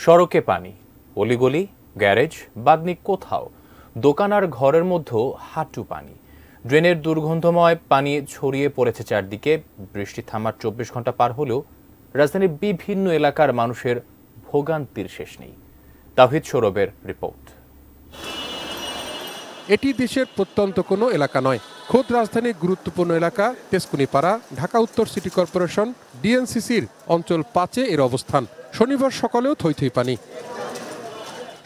সড়কে পানি, অলিগলি, গ্যারেজ, বাদনি কোথাও দোকান আর ঘরের মধ্যেও হাঁটু পানি। ড্রেনের দুর্গন্ধময় পানি ছড়িয়ে পড়েছে চারদিকে। বৃষ্টি থামার ২৪ ঘন্টা পার হলেও রাজধানীর বিভিন্ন এলাকার মানুষের ভোগান্তির শেষ নেই। তাওহিদ সৌরভের রিপোর্ট। এটি দেশের প্রত্যন্ত কোনো এলাকা নয়, খোদ রাজধানীর গুরুত্বপূর্ণ এলাকা তেজকুনিপাড়া। ঢাকা উত্তর সিটি কর্পোরেশন ডিএনসিসির অঞ্চল ৫-এ এর অবস্থান। শনিবার সকালেও থই থই পানি।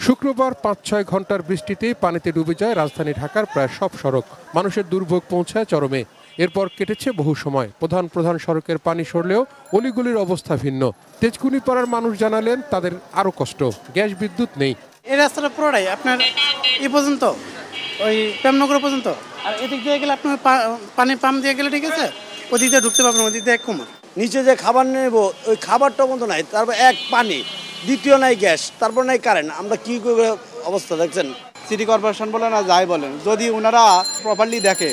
শুক্রবার ৫-৬ ঘন্টার বৃষ্টিতে পানিতে ডুবে যায় রাজধানী ঢাকার প্রায় সব সড়ক। মানুষের দুর্ভোগ পৌঁছায় চরমে। এরপর কেটেছে বহু সময়। প্রধান সড়কের পানি সরলেও অলিগলির অবস্থা ভিন্ন। তেজকুনিপাড়ার মানুষ জানালেন তাদের আরও কষ্ট, গ্যাস বিদ্যুৎ নেই। এই রাস্তাটা পুরোটাই আপনার এই পর্যন্ত, ওই প্রেমনগর পর্যন্ত। আর এদিক দিয়ে গেলে আপনার পানি পাম্প দিয়ে গেলে ঠিক আছে, ওদিক দিয়ে ঢুকতে পারবেন, ওদিক দিয়ে কমা। নিচে যে খাবার নেব ওই খাবারটা বন্ধ নাই, তারপর এক পানি, দ্বিতীয় নাই গ্যাস, তারপর নাই কারেন্ট। আমরা কি করে অবস্থা দেখছেন। সিটি কর্পোরেশন বলেন আর যাই বলেন, যদি ওনারা প্রপারলি দেখে,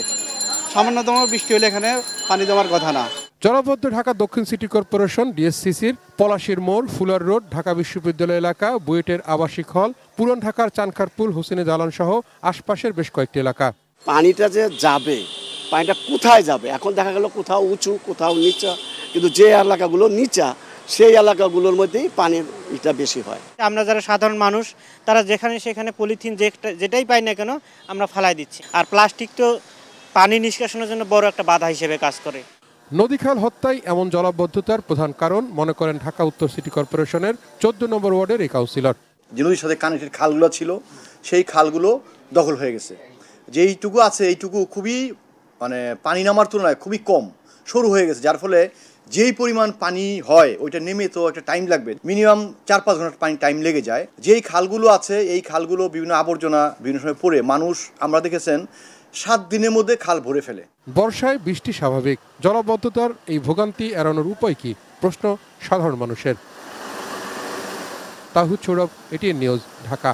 সামান্যতম বৃষ্টি হলে এখানে পানি জমার কথা না। জলাবদ্ধ ঢাকা দক্ষিণ সিটি কর্পোরেশন ডিএসসিসির পলাশীর মোড়, ফুলার রোড, ঢাকা বিশ্ববিদ্যালয় এলাকা, বুয়েটের আবাসিক হল, পুরান ঢাকার চানখারপুল, হোসেনি দালান সহ আশপাশের বেশ কয়েকটি এলাকা। পানিটা যে যাবে, পানিটা কোথায় যাবে? এখন দেখা গেল কোথাও উঁচু, কোথাও নিচা, কিন্তু যে এলাকাগুলো নিচা সেই এলাকাগুলোর মধ্যেই পানির এটা বেশি হয়। আমরা যারা সাধারণ মানুষ, তারা যেখানে সেখানে পলিথিন যেটাই পাই না কেন আমরা ফালাই দিচ্ছি। আর প্লাস্টিক তো পানি নিষ্কাশনের জন্য বড় একটা বাধা হিসেবে কাজ করে। নদীখাল হত্যায় এমন জলাবদ্ধতার প্রধান কারণ মনে করেন ঢাকা উত্তর সিটি কর্পোরেশনের ১৪ নম্বর ওয়ার্ডের এই কাউন্সিলর। যে নদীর সাথে কানেক্টেড খালগুলো ছিল, সেই খালগুলো দখল হয়ে গেছে। যেইটুকু আছে এইটুকু খুবই পানি নামার তুলনায় খুবই কম, সরু হয়ে গেছে, যার ফলে যেই পরিমাণ পানি হয় ওইটা নেমে তো একটা টাইম লাগবে, মিনিমাম ৪-৫ ঘন্টা পানি টাইম লেগে যায়। যেই খালগুলো আছে এই খালগুলো বিভিন্ন আবর্জনা বিভিন্ন সময় পড়ে মানুষ, আমরা দেখেছেন ৭ দিনের মধ্যে খাল ভরে ফেলে। বর্ষায় বৃষ্টি স্বাভাবিক, জলাবদ্ধতার এই ভোগান্তি এড়ানোর উপায় কি? প্রশ্ন সাধারণ মানুষের। তাহিদ সৌরভ, এটিএন নিউজ, ঢাকা।